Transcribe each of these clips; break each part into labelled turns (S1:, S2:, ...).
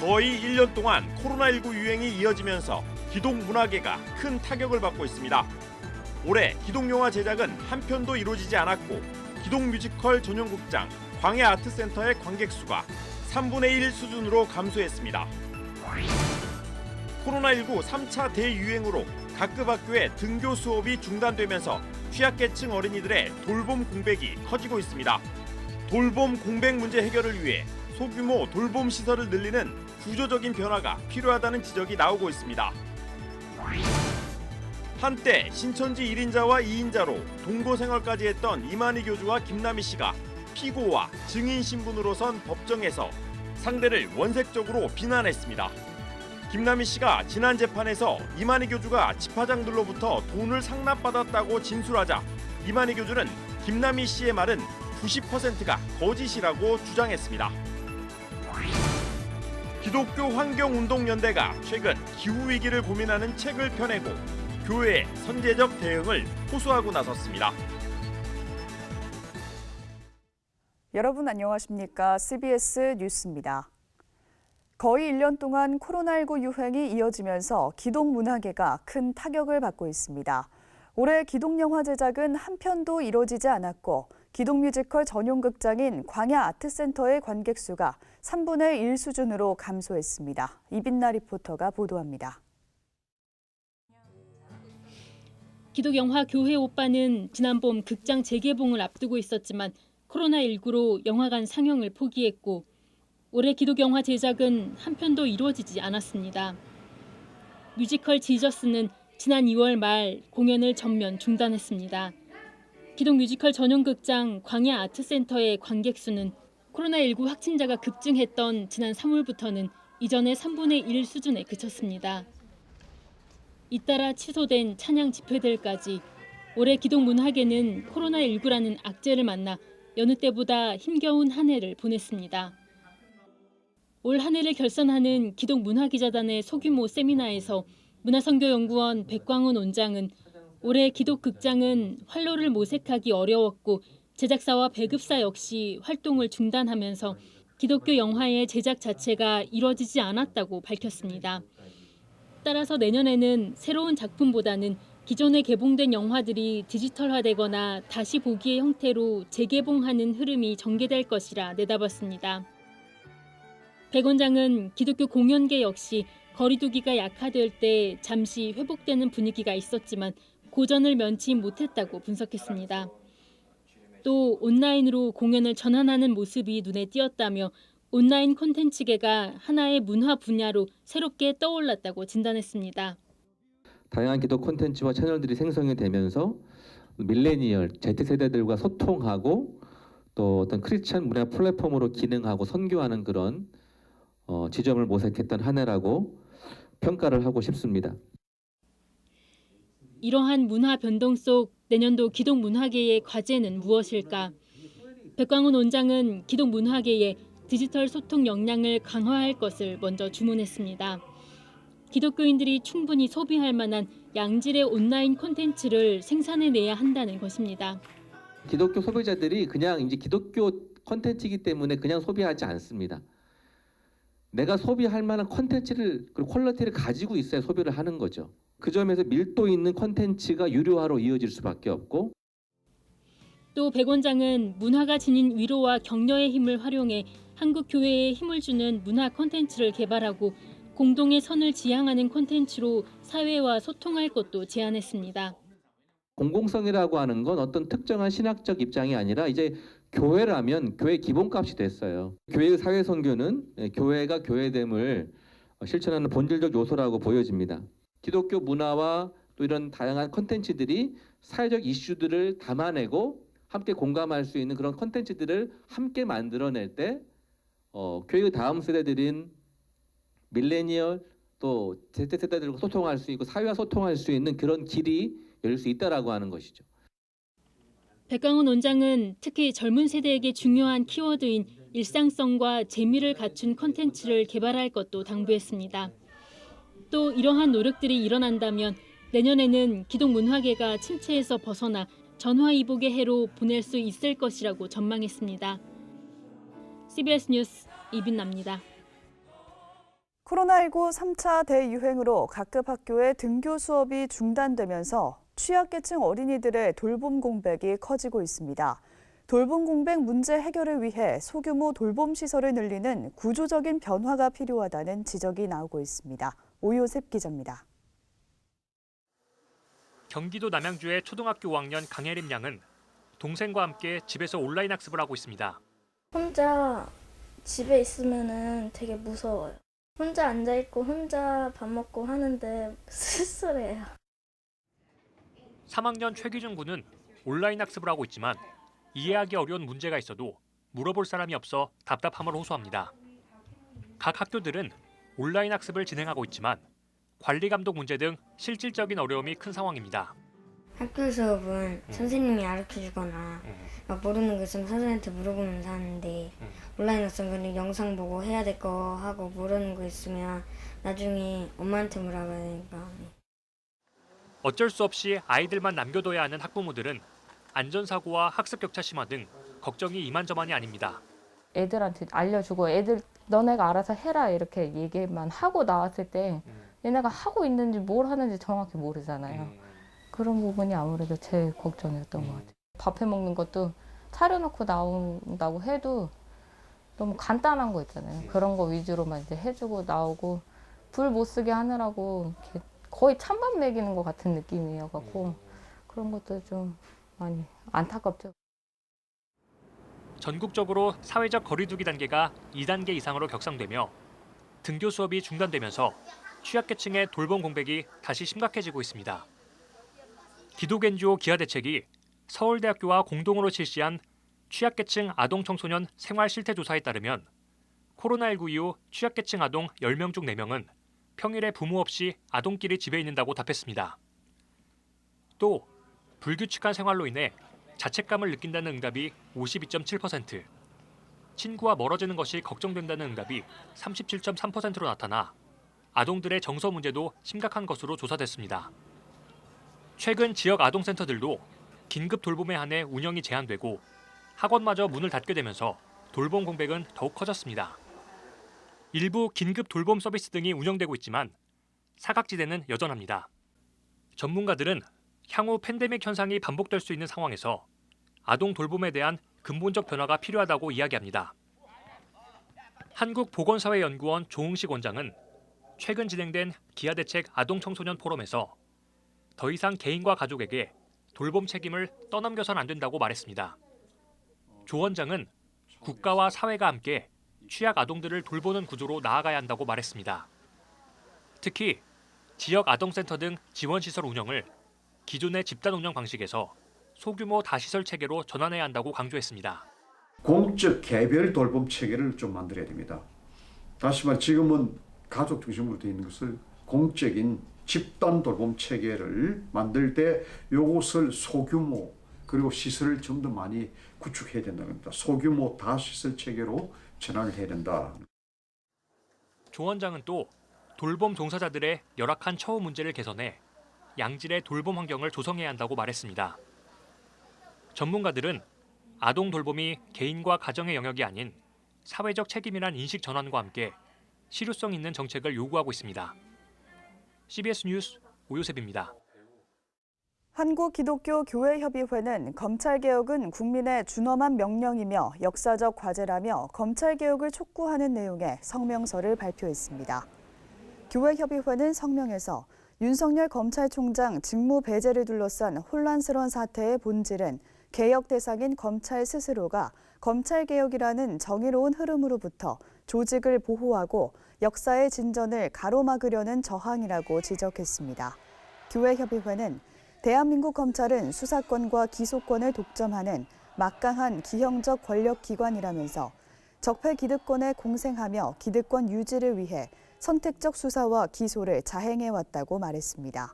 S1: 거의 1년 동안 코로나19 유행이 이어지면서 기독문화계가 큰 타격을 받고 있습니다. 올해 기독영화 제작은 한 편도 이루어지지 않았고 기독뮤지컬 전용극장 광야아트센터의 관객 수가 3분의 1 수준으로 감소했습니다. 코로나19 3차 대유행으로 각급 학교의 등교 수업이 중단되면서 취약계층 어린이들의 돌봄 공백이 커지고 있습니다. 돌봄 공백 문제 해결을 위해 소규모 돌봄 시설을 늘리는 구조적인 변화가 필요하다는 지적이 나오고 있습니다. 한때 신천지 1인자와 2인자로 동거 생활까지 했던 이만희 교주와 김남희 씨가 피고와 증인 신분으로선 법정에서 상대를 원색적으로 비난했습니다. 김남희 씨가 지난 재판에서 이만희 교주가 집화장들로부터 돈을 상납받았다고 진술하자 이만희 교주는 김남희 씨의 말은 90%가 거짓이라고 주장했습니다. 기독교 환경운동연대가 최근 기후위기를 고민하는 책을 펴내고 교회의 선제적 대응을 호소하고 나섰습니다.
S2: 여러분 안녕하십니까? CBS 뉴스입니다. 거의 1년 동안 코로나19 유행이 이어지면서 기독문화계가 큰 타격을 받고 있습니다. 올해 기독영화 제작은 한 편도 이뤄지지 않았고 기독뮤지컬 전용극장인 광야아트센터의 관객 수가 3분의 1 수준으로 감소했습니다. 이빈나 리포터가 보도합니다.
S3: 기독영화 교회 오빠는 지난 봄 극장 재개봉을 앞두고 있었지만 코로나19로 영화관 상영을 포기했고 올해 기독영화 제작은 한 편도 이루어지지 않았습니다. 뮤지컬 지저스는 지난 2월 말 공연을 전면 중단했습니다. 기독 뮤지컬 전용극장 광야아트센터의 관객 수는 코로나19 확진자가 급증했던 지난 3월부터는 이전의 3분의 1 수준에 그쳤습니다. 잇따라 취소된 찬양 집회들까지 올해 기독문화계는 코로나19라는 악재를 만나 여느 때보다 힘겨운 한 해를 보냈습니다. 올 한 해를 결산하는 기독문화기자단의 소규모 세미나에서 문화선교연구원 백광훈 원장은 올해 기독극장은 활로를 모색하기 어려웠고 제작사와 배급사 역시 활동을 중단하면서 기독교 영화의 제작 자체가 이뤄지지 않았다고 밝혔습니다. 따라서 내년에는 새로운 작품보다는 기존에 개봉된 영화들이 디지털화되거나 다시 보기의 형태로 재개봉하는 흐름이 전개될 것이라 내다봤습니다. 백 원장은 기독교 공연계 역시 거리두기가 약화될 때 잠시 회복되는 분위기가 있었지만 고전을 면치 못했다고 분석했습니다. 또 온라인으로 공연을 전환하는 모습이 눈에 띄었다며 온라인 콘텐츠계가 하나의 문화 분야로 새롭게 떠올랐다고 진단했습니다.
S4: 다양한 기독 콘텐츠와 채널들이 생성이 되면서 밀레니얼, Z세대들과 소통하고 또 어떤 크리스천 문화 플랫폼으로 기능하고 선교하는 그런 지점을 모색했던 한 해라고 평가를 하고 싶습니다.
S3: 이러한 문화 변동 속 내년도 기독문화계의 과제는 무엇일까? 백광훈 원장은 기독문화계에 디지털 소통 역량을 강화할 것을 먼저 주문했습니다. 기독교인들이 충분히 소비할 만한 양질의 온라인 콘텐츠를 생산해내야 한다는 것입니다.
S4: 기독교 소비자들이 그냥 이제 기독교 콘텐츠이기 때문에 그냥 소비하지 않습니다. 내가 소비할 만한 콘텐츠를 그리고 퀄리티를 가지고 있어야 소비를 하는 거죠. 그 점에서 밀도 있는 콘텐츠가 유료화로 이어질 수밖에 없고
S3: 또 백 원장은 문화가 지닌 위로와 격려의 힘을 활용해 한국 교회에 힘을 주는 문화 콘텐츠를 개발하고 공동의 선을 지향하는 콘텐츠로 사회와 소통할 것도 제안했습니다.
S4: 공공성이라고 하는 건 어떤 특정한 신학적 입장이 아니라 이제 교회라면 교회 기본값이 됐어요. 교회의 사회 선교는 교회가 교회됨을 실천하는 본질적 요소라고 보여집니다. 기독교 문화와 또 이런 다양한 콘텐츠들이 사회적 이슈들을 담아내고 함께 공감할 수 있는 그런 콘텐츠들을 함께 만들어낼 때 교회의 다음 세대들인 밀레니얼 또 Z세대들과 소통할 수 있고 사회와 소통할 수 있는 그런 길이 열릴 수 있다라고 하는 것이죠.
S3: 백광훈 원장은 특히 젊은 세대에게 중요한 키워드인 일상성과 재미를 갖춘 콘텐츠를 개발할 것도 당부했습니다. 또 이러한 노력들이 일어난다면 내년에는 기독문화계가 침체에서 벗어나 전화위복의 해로 보낼 수 있을 것이라고 전망했습니다. CBS 뉴스 이빈나입니다.
S2: 코로나19 3차 대유행으로 각급 학교의 등교 수업이 중단되면서 취약계층 어린이들의 돌봄 공백이 커지고 있습니다. 돌봄 공백 문제 해결을 위해 소규모 돌봄 시설을 늘리는 구조적인 변화가 필요하다는 지적이 나오고 있습니다. 오요셉 기자입니다.
S5: 경기도 남양주의 초등학교 5학년 강혜림 양은 동생과 함께 집에서 온라인 학습을 하고 있습니다.
S6: 혼자 집에 있으면은 되게 무서워요. 혼자 앉아있고 혼자 밥 먹고 하는데 쓸쓸해요.
S5: 3학년 최기준 군은 온라인 학습을 하고 있지만 이해하기 어려운 문제가 있어도 물어볼 사람이 없어 답답함을 호소합니다. 각 학교들은 온라인 학습을 진행하고 있지만 관리 감독 문제 등 실질적인 어려움이 큰 상황입니다.
S7: 학교 수업은 선생님이 가르쳐주거나 모르는 거 있으면 선생님한테 물어보면서 하는데 온라인 학습은 영상 보고 해야 될 거 하고 모르는 거 있으면 나중에 엄마한테 물어봐야 되니까.
S5: 어쩔 수 없이 아이들만 남겨둬야 하는 학부모들은 안전사고와 학습 격차 심화 등 걱정이 이만저만이 아닙니다.
S8: 애들한테 알려주고 애들 너네가 알아서 해라 이렇게 얘기만 하고 나왔을 때 얘네가 하고 있는지 뭘 하는지 정확히 모르잖아요. 그런 부분이 아무래도 제일 걱정이었던 것 같아요. 밥 해 먹는 것도 차려놓고 나온다고 해도 너무 간단한 거 있잖아요. 그런 거 위주로만 이제 해주고 나오고 불 못 쓰게 하느라고 이렇게 거의 찬밥 먹이는 것 같은 느낌이어갖고 그런 것도 좀 많이 안타깝죠.
S5: 전국적으로 사회적 거리두기 단계가 2단계 이상으로 격상되며 등교 수업이 중단되면서 취약계층의 돌봄 공백이 다시 심각해지고 있습니다. 기독NGO 기아대책이 서울대학교와 공동으로 실시한 취약계층 아동 청소년 생활 실태 조사에 따르면 코로나19 이후 취약계층 아동 10명 중 4명은 평일에 부모 없이 아동끼리 집에 있는다고 답했습니다. 또 불규칙한 생활로 인해 자책감을 느낀다는 응답이 52.7%, 친구와 멀어지는 것이 걱정된다는 응답이 37.3%로 나타나 아동들의 정서 문제도 심각한 것으로 조사됐습니다. 최근 지역 아동센터들도 긴급 돌봄에 한해 운영이 제한되고 학원마저 문을 닫게 되면서 돌봄 공백은 더욱 커졌습니다. 일부 긴급 돌봄 서비스 등이 운영되고 있지만 사각지대는 여전합니다. 전문가들은 향후 팬데믹 현상이 반복될 수 있는 상황에서 아동 돌봄에 대한 근본적 변화가 필요하다고 이야기합니다. 한국보건사회연구원 조응식 원장은 최근 진행된 기아대책 아동청소년 포럼에서 더 이상 개인과 가족에게 돌봄 책임을 떠넘겨선 안 된다고 말했습니다. 조 원장은 국가와 사회가 함께 취약 아동들을 돌보는 구조로 나아가야 한다고 말했습니다. 특히 지역 아동센터 등 지원시설 운영을 기존의 집단 운영 방식에서 소규모 다시설 체계로 전환해야 한다고 강조했습니다.
S9: 공적 개별 돌봄 체계를 좀 만들어야 됩니다. 다시 말해 지금은 가족 중심으로 되어 있는 것을 공적인 집단 돌봄 체계를 만들 때 이것을 소규모 그리고 시설을 좀 더 많이 구축해야 된다는 겁니다. 소규모 다시설 체계로 전환을 해야 된다.
S5: 조 원장은 또 돌봄 종사자들의 열악한 처우 문제를 개선해 양질의 돌봄 환경을 조성해야 한다고 말했습니다. 전문가들은 아동 돌봄이 개인과 가정의 영역이 아닌 사회적 책임이란 인식 전환과 함께 실효성 있는 정책을 요구하고 있습니다. CBS 뉴스 오요셉입니다.
S2: 한국기독교교회협의회는 검찰개혁은 국민의 준엄한 명령이며 역사적 과제라며 검찰개혁을 촉구하는 내용의 성명서를 발표했습니다. 교회협의회는 성명에서 윤석열 검찰총장 직무 배제를 둘러싼 혼란스러운 사태의 본질은 개혁 대상인 검찰 스스로가 검찰개혁이라는 정의로운 흐름으로부터 조직을 보호하고 역사의 진전을 가로막으려는 저항이라고 지적했습니다. 교회협의회는 대한민국 검찰은 수사권과 기소권을 독점하는 막강한 기형적 권력기관이라면서 적폐 기득권에 공생하며 기득권 유지를 위해 선택적 수사와 기소를 자행해왔다고 말했습니다.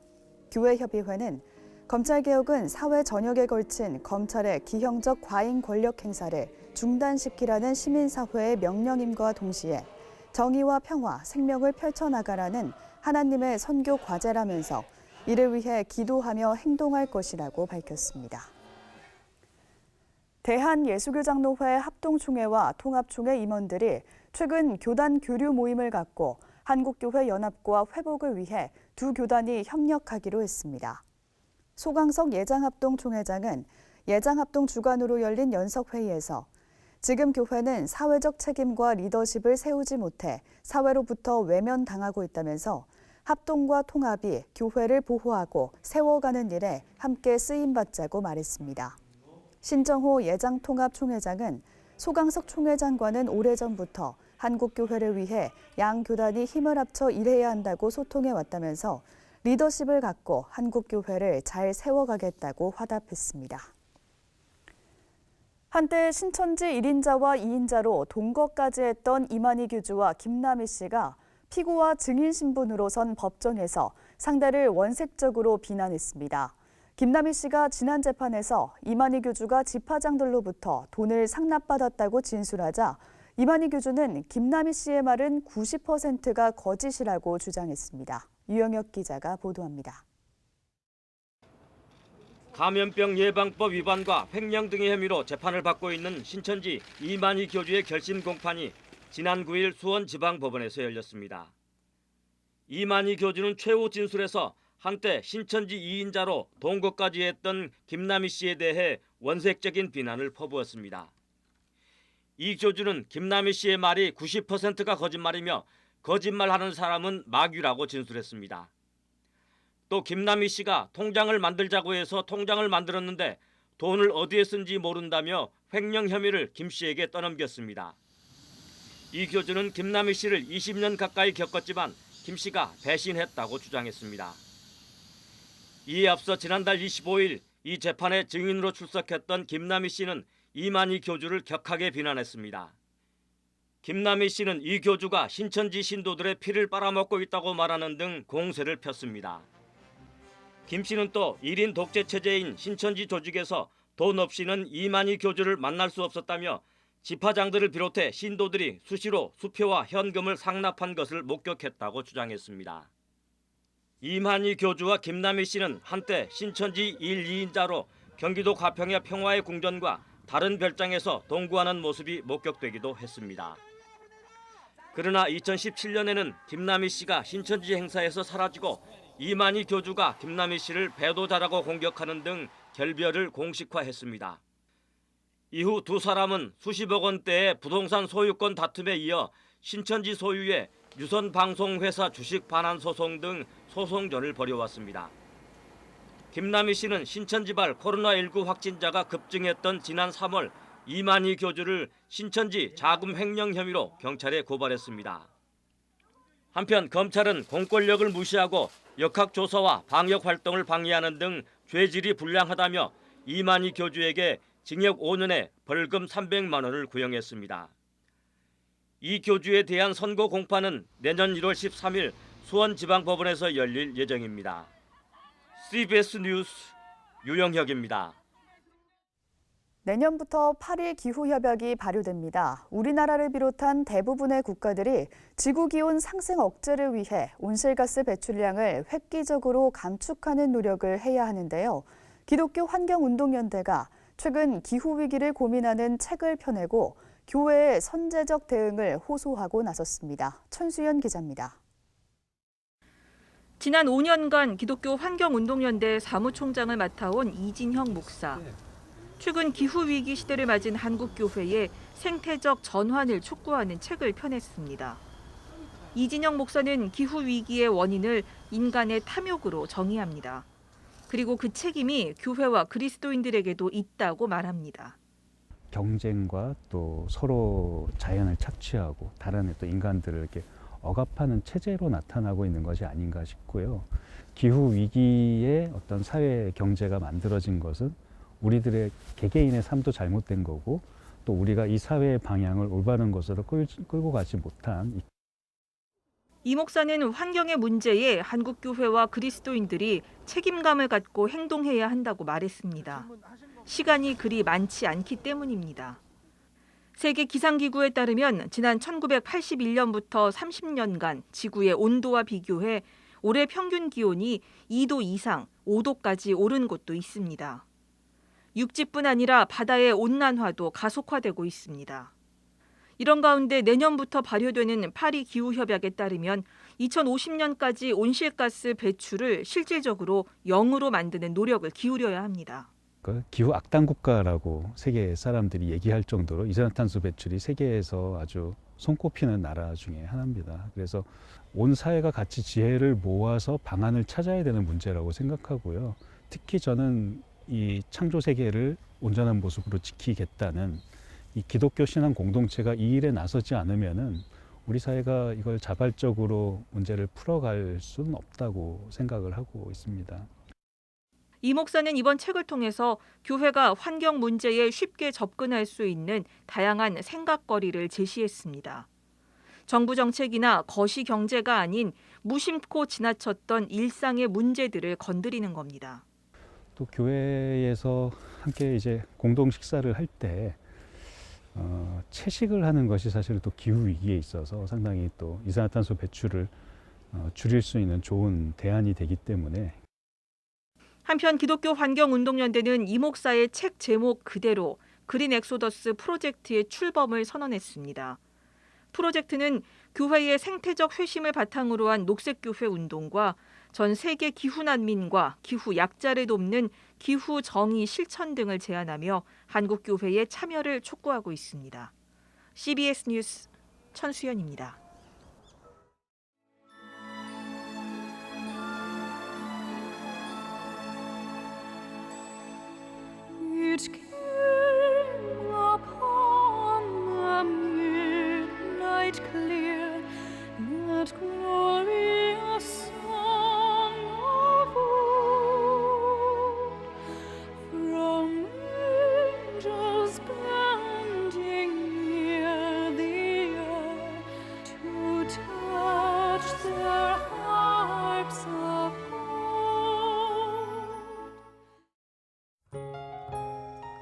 S2: 교회협의회는 검찰개혁은 사회 전역에 걸친 검찰의 기형적 과잉 권력 행사를 중단시키라는 시민사회의 명령임과 동시에 정의와 평화, 생명을 펼쳐나가라는 하나님의 선교 과제라면서 이를 위해 기도하며 행동할 것이라고 밝혔습니다. 대한예수교장로회 합동총회와 통합총회 임원들이 최근 교단 교류 모임을 갖고 한국교회 연합과 회복을 위해 두 교단이 협력하기로 했습니다. 소강석 예장합동 총회장은 예장합동 주관으로 열린 연석회의에서 지금 교회는 사회적 책임과 리더십을 세우지 못해 사회로부터 외면당하고 있다면서 합동과 통합이 교회를 보호하고 세워가는 일에 함께 쓰임받자고 말했습니다. 신정호 예장통합총회장은 소강석 총회장과는 오래전부터 한국교회를 위해 양 교단이 힘을 합쳐 일해야 한다고 소통해 왔다면서 리더십을 갖고 한국교회를 잘 세워가겠다고 화답했습니다. 한때 신천지 1인자와 2인자로 동거까지 했던 이만희 교주와 김남희 씨가 피고와 증인 신분으로 선 법정에서 상대를 원색적으로 비난했습니다. 김남희 씨가 지난 재판에서 이만희 교주가 집화장들로부터 돈을 상납받았다고 진술하자 이만희 교주는 김남희 씨의 말은 90%가 거짓이라고 주장했습니다. 유영혁 기자가 보도합니다.
S1: 감염병 예방법 위반과 횡령 등의 혐의로 재판을 받고 있는 신천지 이만희 교주의 결심 공판이 지난 9일 수원지방법원에서 열렸습니다. 이만희 교주는 최후 진술에서 한때 신천지 2인자로 동거까지 했던 김남희 씨에 대해 원색적인 비난을 퍼부었습니다. 이 교주는 김남희 씨의 말이 90%가 거짓말이며 거짓말하는 사람은 마귀라고 진술했습니다. 또 김남희 씨가 통장을 만들자고 해서 통장을 만들었는데 돈을 어디에 쓴지 모른다며 횡령 혐의를 김 씨에게 떠넘겼습니다. 이 교주는 김남희 씨를 20년 가까이 겪었지만 김 씨가 배신했다고 주장했습니다. 이에 앞서 지난달 25일 이 재판에 증인으로 출석했던 김남희 씨는 이만희 교주를 격하게 비난했습니다. 김남희 씨는 이 교주가 신천지 신도들의 피를 빨아먹고 있다고 말하는 등 공세를 폈습니다. 김 씨는 또 1인 독재 체제인 신천지 조직에서 돈 없이는 이만희 교주를 만날 수 없었다며 집화장들을 비롯해 신도들이 수시로 수표와 현금을 상납한 것을 목격했다고 주장했습니다. 이만희 교주와 김남희 씨는 한때 신천지 1, 2인자로 경기도 가평의 평화의 궁전과 다른 별장에서 동거하는 모습이 목격되기도 했습니다. 그러나 2017년에는 김남희 씨가 신천지 행사에서 사라지고 이만희 교주가 김남희 씨를 배도자라고 공격하는 등 결별을 공식화했습니다. 이후 두 사람은 수십억 원대의 부동산 소유권 다툼에 이어 신천지 소유의 유선방송회사 주식 반환 소송 등 소송전을 벌여왔습니다. 김남희 씨는 신천지발 코로나19 확진자가 급증했던 지난 3월 이만희 교주를 신천지 자금 횡령 혐의로 경찰에 고발했습니다. 한편 검찰은 공권력을 무시하고 역학조사와 방역활동을 방해하는 등 죄질이 불량하다며 이만희 교주에게 징역 5년에 벌금 300만 원을 구형했습니다. 이 교주에 대한 선고 공판은 내년 1월 13일 수원지방법원에서 열릴 예정입니다. CBS 뉴스 유영혁입니다.
S2: 내년부터 파리 기후협약이 발효됩니다. 우리나라를 비롯한 대부분의 국가들이 지구기온 상승 억제를 위해 온실가스 배출량을 획기적으로 감축하는 노력을 해야 하는데요. 기독교 환경운동연대가 최근 기후위기를 고민하는 책을 펴내고 교회의 선제적 대응을 호소하고 나섰습니다. 천수연 기자입니다.
S10: 지난 5년간 기독교 환경운동연대 사무총장을 맡아온 이진형 목사. 최근 기후위기 시대를 맞은 한국교회의 생태적 전환을 촉구하는 책을 펴냈습니다. 이진형 목사는 기후위기의 원인을 인간의 탐욕으로 정의합니다. 그리고 그 책임이 교회와 그리스도인들에게도 있다고 말합니다.
S11: 경쟁과 또 서로 자연을 착취하고 다른 또 인간들을 이렇게 억압하는 체제로 나타나고 있는 것이 아닌가 싶고요. 기후 위기에 어떤 사회 경제가 만들어진 것은 우리들의 개개인의 삶도 잘못된 거고 또 우리가 이 사회의 방향을 올바른 것으로 끌고 가지 못한.
S10: 이 목사는 환경의 문제에 한국교회와 그리스도인들이 책임감을 갖고 행동해야 한다고 말했습니다. 시간이 그리 많지 않기 때문입니다. 세계기상기구에 따르면 지난 1981년부터 30년간 지구의 온도와 비교해 올해 평균 기온이 2도 이상 5도까지 오른 곳도 있습니다. 육지뿐 아니라 바다의 온난화도 가속화되고 있습니다. 이런 가운데 내년부터 발효되는 파리 기후협약에 따르면 2050년까지 온실가스 배출을 실질적으로 0으로 만드는 노력을 기울여야 합니다.
S11: 기후 악당 국가라고 세계 사람들이 얘기할 정도로 이산화탄소 배출이 세계에서 아주 손꼽히는 나라 중에 하나입니다. 그래서 온 사회가 같이 지혜를 모아서 방안을 찾아야 되는 문제라고 생각하고요. 특히 저는 이 창조 세계를 온전한 모습으로 지키겠다는 이 기독교 신앙 공동체가 이 일에 나서지 않으면은 우리 사회가 이걸 자발적으로 문제를 풀어갈 수는 없다고 생각을 하고 있습니다.
S10: 이 목사는 이번 책을 통해서 교회가 환경 문제에 쉽게 접근할 수 있는 다양한 생각거리를 제시했습니다. 정부 정책이나 거시 경제가 아닌 무심코 지나쳤던 일상의 문제들을 건드리는 겁니다.
S11: 또 교회에서 함께 이제 공동 식사를 할 때 채식을 하는 것이 사실 또 기후 위기에 있어서 상당히 또 이산화탄소 배출을 줄일 수 있는 좋은 대안이 되기 때문에.
S10: 한편 기독교 환경운동연대는 이 목사의 책 제목 그대로 그린 엑소더스 프로젝트의 출범을 선언했습니다. 프로젝트는 교회의 생태적 회심을 바탕으로 한 녹색교회 운동과 전 세계 기후난민과 기후 약자를 돕는 기후 정의 실천 등을 제안하며 한국교회의 참여를 촉구하고 있습니다. CBS 뉴스 천수연입니다.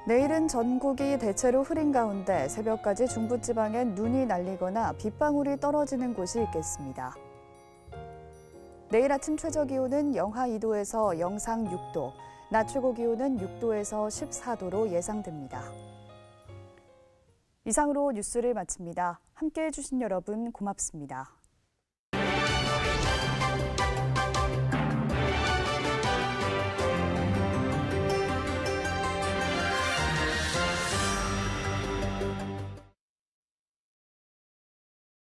S2: 내일은 전국이 대체로 흐린 가운데 새벽까지 중부지방엔 눈이 날리거나 빗방울이 떨어지는 곳이 있겠습니다. 내일 아침 최저기온은 영하 2도에서 영상 6도, 낮 최고기온은 6도에서 14도로 예상됩니다. 이상으로 뉴스를 마칩니다. 함께해 주신 여러분 고맙습니다.